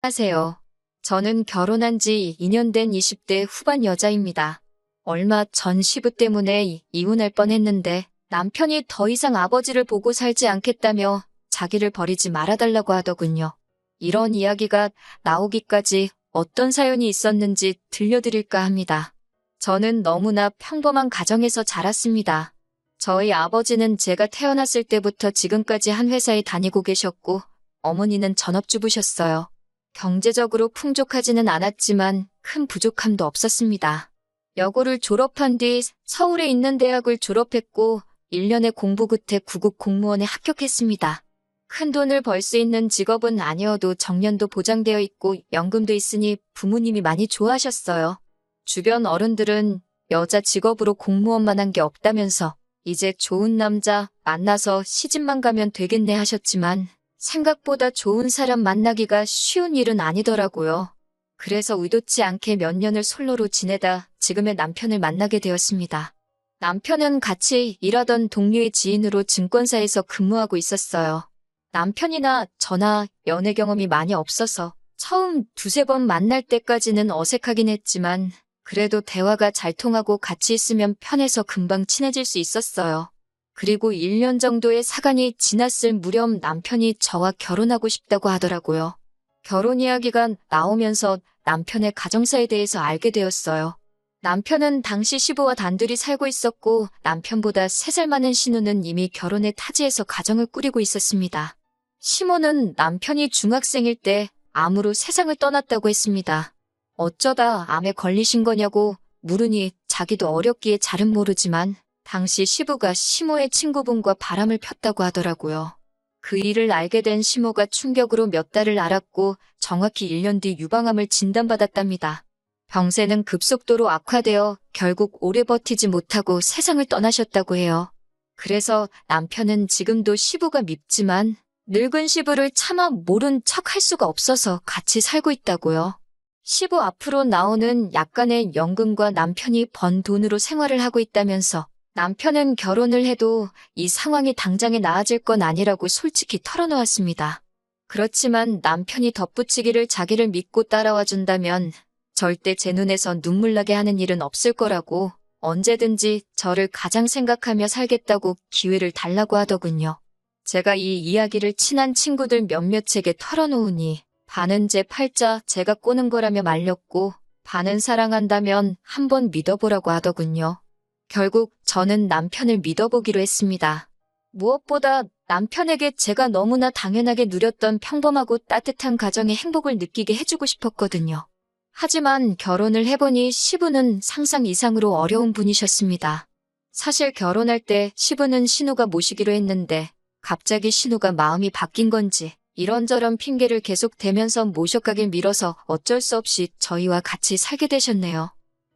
안녕하세요. 저는 결혼한 지 2년 된 20대 후반 여자입니다. 얼마 전 시부 때문에 이혼할 뻔했는데 남편이 더 이상 아버지를 보고 살지 않겠다며 자기를 버리지 말아달라고 하더군요. 이런 이야기가 나오기까지 어떤 사연이 있었는지 들려드릴까 합니다. 저는 너무나 평범한 가정에서 자랐습니다. 저희 아버지는 제가 태어났을 때부터 지금까지 한 회사에 다니고 계셨고 어머니는 전업주부셨어요. 경제적으로 풍족하지는 않았지만 큰 부족함도 없었습니다. 여고를 졸업한 뒤 서울에 있는 대학을 졸업했고 1년의 공부 끝에 구급 공무원에 합격했습니다. 큰 돈을 벌 수 있는 직업은 아니어도 정년도 보장되어 있고 연금도 있으니 부모님이 많이 좋아하셨어요. 주변 어른들은 여자 직업으로 공무원만 한 게 없다면서 이제 좋은 남자 만나서 시집만 가면 되겠네 하셨지만 생각보다 좋은 사람 만나기가 쉬운 일은 아니더라고요. 그래서 의도치 않게 몇 년을 솔로로 지내다 지금의 남편을 만나게 되었습니다. 남편은 같이 일하던 동료의 지인으로 증권사에서 근무하고 있었어요. 남편이나 저나 연애 경험이 많이 없어서 처음 두세 번 만날 때까지는 어색하긴 했지만 그래도 대화가 잘 통하고 같이 있으면 편해서 금방 친해질 수 있었어요. 그리고 1년 정도의 사간이 지났을 무렵 남편이 저와 결혼하고 싶다고 하더라고요. 결혼 이야기가 나오면서 남편의 가정사에 대해서 알게 되었어요. 남편은 당시 시부와 단둘이 살고 있었고 남편보다 3살 많은 신우는 이미 결혼해 타지에서 가정을 꾸리고 있었습니다. 시모는 남편이 중학생일 때 암으로 세상을 떠났다고 했습니다. 어쩌다 암에 걸리신 거냐고 물으니 자기도 어렸기에 잘은 모르지만 당시 시부가 시모의 친구분과 바람을 폈다고 하더라고요. 그 일을 알게 된 시모가 충격으로 몇 달을 앓았고 정확히 1년 뒤 유방암을 진단받았답니다. 병세는 급속도로 악화되어 결국 오래 버티지 못하고 세상을 떠나셨다고 해요. 그래서 남편은 지금도 시부가 밉지만 늙은 시부를 차마 모른 척 할 수가 없어서 같이 살고 있다고요. 시부 앞으로 나오는 약간의 연금과 남편이 번 돈으로 생활을 하고 있다면서 남편은 결혼을 해도 이 상황이 당장에 나아질 건 아니라고 솔직히 털어놓았습니다. 그렇지만 남편이 덧붙이기를 자기를 믿고 따라와 준다면 절대 제 눈에서 눈물 나게 하는 일은 없을 거라고 언제든지 저를 가장 생각하며 살겠다고 기회를 달라고 하더군요. 제가 이 이야기를 친한 친구들 몇몇에게 털어놓으니 반은 제 팔자 제가 꼬는 거라며 말렸고 반은 사랑한다면 한번 믿어보라고 하더군요. 결국 저는 남편을 믿어보기로 했습니다. 무엇보다 남편에게 제가 너무나 당연하게 누렸던 평범하고 따뜻한 가정의 행복을 느끼게 해주고 싶었거든요. 하지만 결혼을 해보니 시부는 상상 이상으로 어려운 분이셨습니다. 사실 결혼할 때 시부는 신우가 모시기로 했는데 갑자기 신우가 마음이 바뀐 건지 이런저런 핑계를 계속 대면서 모셔가길 미뤄서 어쩔 수 없이 저희와 같이 살게 되셨네요.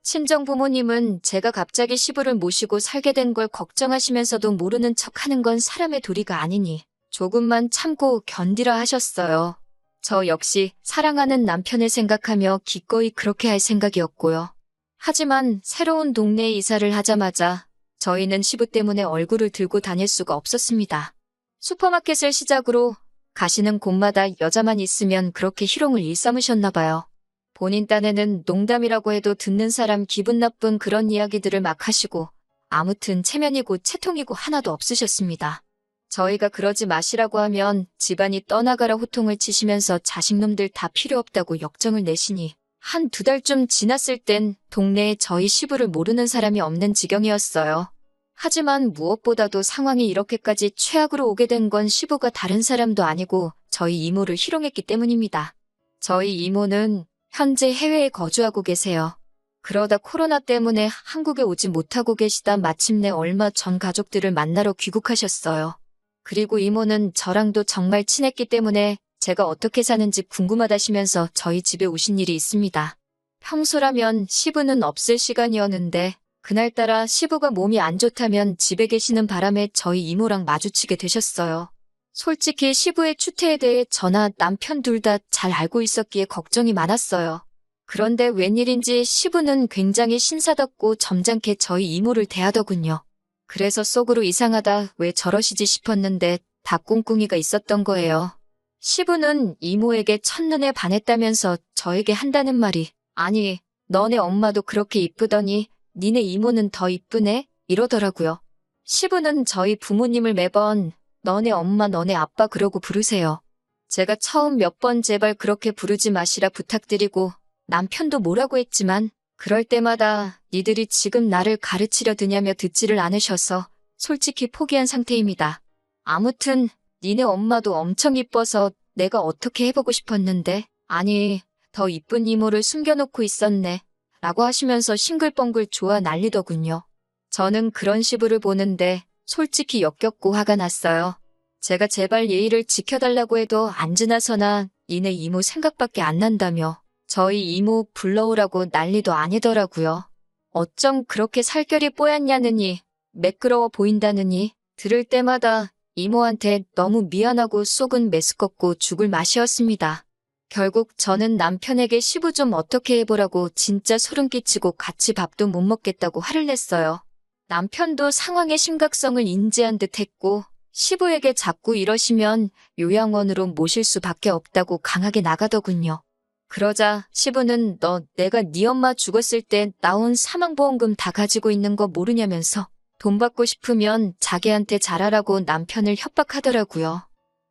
친정 부모님은 제가 갑자기 시부를 모시고 살게 된 걸 걱정하시면서도 모르는 척하는 건 사람의 도리가 아니니 조금만 참고 견디라 하셨어요. 저 역시 사랑하는 남편을 생각하며 기꺼이 그렇게 할 생각이었고요. 하지만 새로운 동네에 이사를 하자마자 저희는 시부 때문에 얼굴을 들고 다닐 수가 없었습니다. 슈퍼마켓을 시작으로 가시는 곳마다 여자만 있으면 그렇게 희롱을 일삼으셨나 봐요. 본인 딴에는 농담이라고 해도 듣는 사람 기분 나쁜 그런 이야기들을 막 하시고 아무튼 체면이고 채통이고 하나도 없으셨습니다. 저희가 그러지 마시라고 하면 집안이 떠나가라 호통을 치시면서 자식놈들 다 필요 없다고 역정을 내시니 한 2달쯤 지났을 땐 동네에 저희 시부를 모르는 사람이 없는 지경이었어요. 하지만 무엇보다도 상황이 이렇게까지 최악으로 오게 된 건 시부가 다른 사람도 아니고 저희 이모를 희롱했기 때문입니다. 저희 이모는 현재 해외에 거주하고 계세요. 그러다 코로나 때문에 한국에 오지 못하고 계시다 마침내 얼마 전 가족들을 만나러 귀국하셨어요. 그리고 이모는 저랑도 정말 친했기 때문에 제가 어떻게 사는지 궁금하다시면서 저희 집에 오신 일이 있습니다. 평소라면 시부는 없을 시간이었는데 그날따라 시부가 몸이 안 좋다면 집에 계시는 바람에 저희 이모랑 마주치게 되셨어요. 솔직히 시부의 추태에 대해 저나 남편 둘 다 잘 알고 있었기에 걱정이 많았어요. 그런데 웬일인지 시부는 굉장히 신사답고 점잖게 저희 이모를 대하더군요. 그래서 속으로 이상하다 왜 저러시지 싶었는데 다 꿍꿍이가 있었던 거예요. 시부는 이모에게 첫눈에 반했다면서 저에게 한다는 말이, 아니, 너네 엄마도 그렇게 이쁘더니 니네 이모는 더 이쁘네? 이러더라고요. 시부는 저희 부모님을 매번 너네 엄마 너네 아빠 그러고 부르세요. 제가 처음 몇 번 제발 그렇게 부르지 마시라 부탁드리고 남편도 뭐라고 했지만 그럴 때마다 니들이 지금 나를 가르치려 드냐며 듣지를 않으셔서 솔직히 포기한 상태입니다. 아무튼 니네 엄마도 엄청 이뻐서 내가 어떻게 해보고 싶었는데, 아니 더 이쁜 이모를 숨겨놓고 있었네 라고 하시면서 싱글벙글 좋아 난리더군요. 저는 그런 시부를 보는데 솔직히 역겹고 화가 났어요. 제가 제발 예의를 지켜달라고 해도 안 지나서나 니네 이모 생각밖에 안 난다며 저희 이모 불러오라고 난리도 아니더라고요. 어쩜 그렇게 살결이 뽀얗냐느니 매끄러워 보인다느니 들을 때마다 이모한테 너무 미안하고 속은 메스껍고 죽을 맛이었습니다. 결국 저는 남편에게 시부 좀 어떻게 해보라고 진짜 소름 끼치고 같이 밥도 못 먹겠다고 화를 냈어요. 남편도 상황의 심각성을 인지한 듯 했고 시부에게 자꾸 이러시면 요양원으로 모실 수밖에 없다고 강하게 나가더군요. 그러자 시부는 너 내가 네 엄마 죽었을 때 나온 사망보험금 다 가지고 있는 거 모르냐면서 돈 받고 싶으면 자기한테 잘하라고 남편을 협박하더라고요.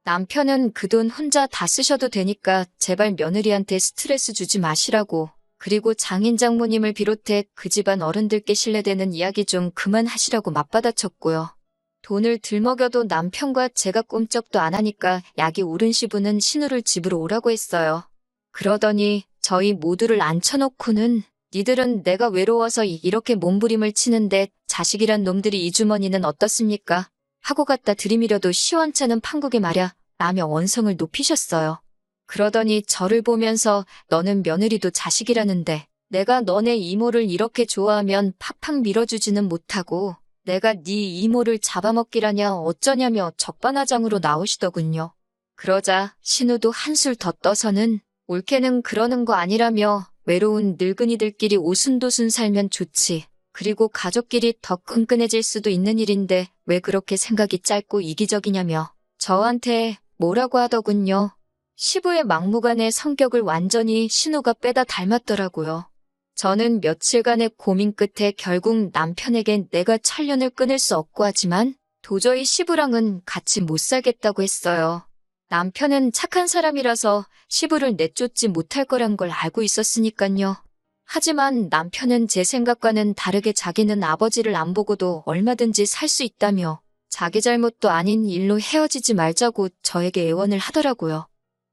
남편은 그 돈 혼자 다 쓰셔도 되니까 제발 며느리한테 스트레스 주지 마시라고, 그리고 장인 장모님을 비롯해 그 집안 어른들께 신뢰되는 이야기 좀 그만하시라고 맞받아쳤고요. 돈을 들먹여도 남편과 제가 꼼짝도 안 하니까 약이 오른 시부는 신우를 집으로 오라고 했어요. 그러더니 저희 모두를 앉혀놓고는 니들은 내가 외로워서 이렇게 몸부림을 치는데 자식이란 놈들이 이 주머니는 어떻습니까? 하고 갖다 들이밀어도 시원찮은 판국에 말야 라며 원성을 높이셨어요. 그러더니 저를 보면서 너는 며느리도 자식이라는데 내가 너네 이모를 이렇게 좋아하면 팍팍 밀어주지는 못하고 내가 네 이모를 잡아먹기라냐 어쩌냐며 적반하장으로 나오시더군요. 그러자 신우도 한술 더 떠서는 올케는 그러는 거 아니라며 외로운 늙은이들끼리 오순도순 살면 좋지. 그리고 가족끼리 더 끈끈해질 수도 있는 일인데 왜 그렇게 생각이 짧고 이기적이냐며 저한테 뭐라고 하더군요. 시부의 막무가내 성격을 완전히 신우가 빼다 닮았더라고요. 저는 며칠간의 고민 끝에 결국 남편에겐 내가 천련을 끊을 수 없고 하지만 도저히 시부랑은 같이 못 살겠다고 했어요. 남편은 착한 사람이라서 시부를 내쫓지 못할 거란 걸 알고 있었으니까요. 하지만 남편은 제 생각과는 다르게 자기는 아버지를 안 보고도 얼마든지 살 수 있다며 자기 잘못도 아닌 일로 헤어지지 말자고 저에게 애원을 하더라고요.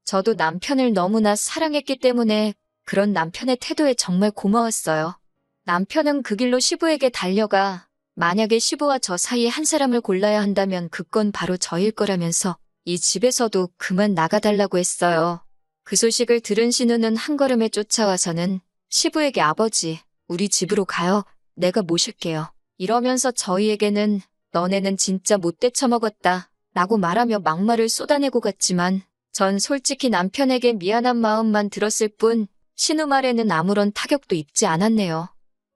저도 남편을 너무나 사랑했기 때문에 그런 남편의 태도에 정말 고마웠어요. 남편은 그 길로 시부에게 달려가 만약에 시부와 저 사이에 한 사람을 골라야 한다면 그건 바로 저일 거라면서 이 집에서도 그만 나가달라고 했어요. 그 소식을 들은 신우는 한 걸음에 쫓아와서는 시부에게 아버지, 우리 집으로 가요. 내가 모실게요. 이러면서 저희에게는 너네는 진짜 못돼 처먹었다 라고 말하며 막말을 쏟아내고 갔지만 전 솔직히 남편에게 미안한 마음만 들었을 뿐 신우 말에는 아무런 타격도 입지 않았네요.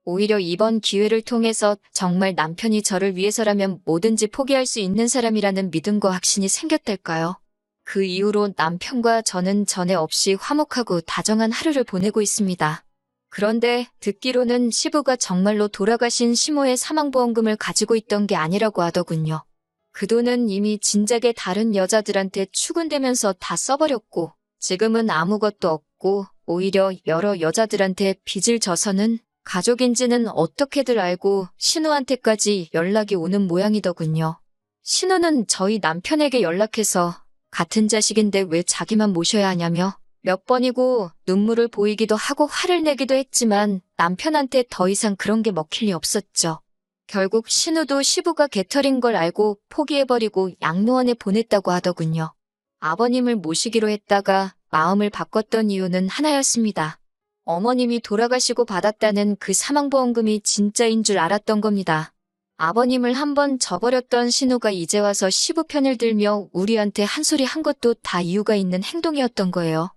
오히려 이번 기회를 통해서 정말 남편이 저를 위해서라면 뭐든지 포기할 수 있는 사람이라는 믿음과 확신이 생겼달까요? 그 이후로 남편과 저는 전에 없이 화목하고 다정한 하루를 보내고 있습니다. 그런데 듣기로는 시부가 정말로 돌아가신 시모의 사망보험금을 가지고 있던 게 아니라고 하더군요. 그 돈은 이미 진작에 다른 여자들한테 추근되면서 다 써버렸고 지금은 아무것도 없고 오히려 여러 여자들한테 빚을 져서는 가족인지는 어떻게들 알고 신우한테까지 연락이 오는 모양이더군요. 신우는 저희 남편에게 연락해서 같은 자식인데 왜 자기만 모셔야 하냐며 몇 번이고 눈물을 보이기도 하고 화를 내기도 했지만 남편한테 더 이상 그런 게 먹힐 리 없었죠. 결국 신우도 시부가 개털인 걸 알고 포기해버리고 양로원에 보냈다고 하더군요. 아버님을 모시기로 했다가 마음을 바꿨던 이유는 하나였습니다. 어머님이 돌아가시고 받았다는 그 사망보험금이 진짜인 줄 알았던 겁니다. 아버님을 한번 저버렸던 신우가 이제 와서 시부 편을 들며 우리한테 한 소리 한 것도 다 이유가 있는 행동이었던 거예요.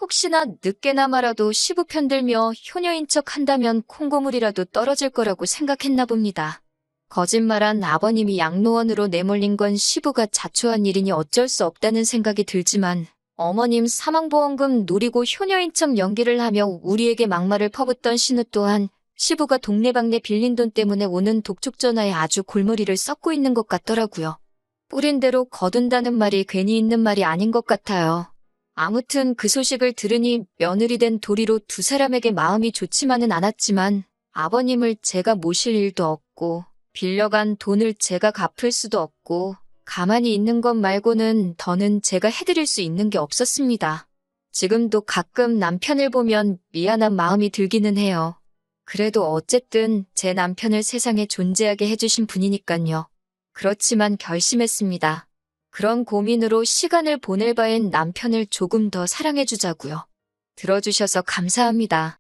혹시나 늦게나마라도 시부 편 들며 효녀인 척 한다면 콩고물이라도 떨어질 거라고 생각했나 봅니다. 거짓말한 아버님이 양로원으로 내몰린 건 시부가 자초한 일이니 어쩔 수 없다는 생각이 들지만 어머님 사망보험금 노리고 효녀인 척 연기를 하며 우리에게 막말을 퍼붓던 신우 또한 시부가 동네방네 빌린 돈 때문에 오는 독촉 전화에 아주 골머리를 썩고 있는 것 같더라고요. 뿌린 대로 거둔다는 말이 괜히 있는 말이 아닌 것 같아요. 아무튼 그 소식을 들으니 며느리 된 도리로 두 사람에게 마음이 좋지만은 않았지만 아버님을 제가 모실 일도 없고 빌려간 돈을 제가 갚을 수도 없고 가만히 있는 것 말고는 더는 제가 해드릴 수 있는 게 없었습니다. 지금도 가끔 남편을 보면 미안한 마음이 들기는 해요. 그래도 어쨌든 제 남편을 세상에 존재하게 해주신 분이니깐요. 그렇지만 결심했습니다. 그런 고민으로 시간을 보낼 바엔 남편을 조금 더 사랑해주자고요. 들어주셔서 감사합니다.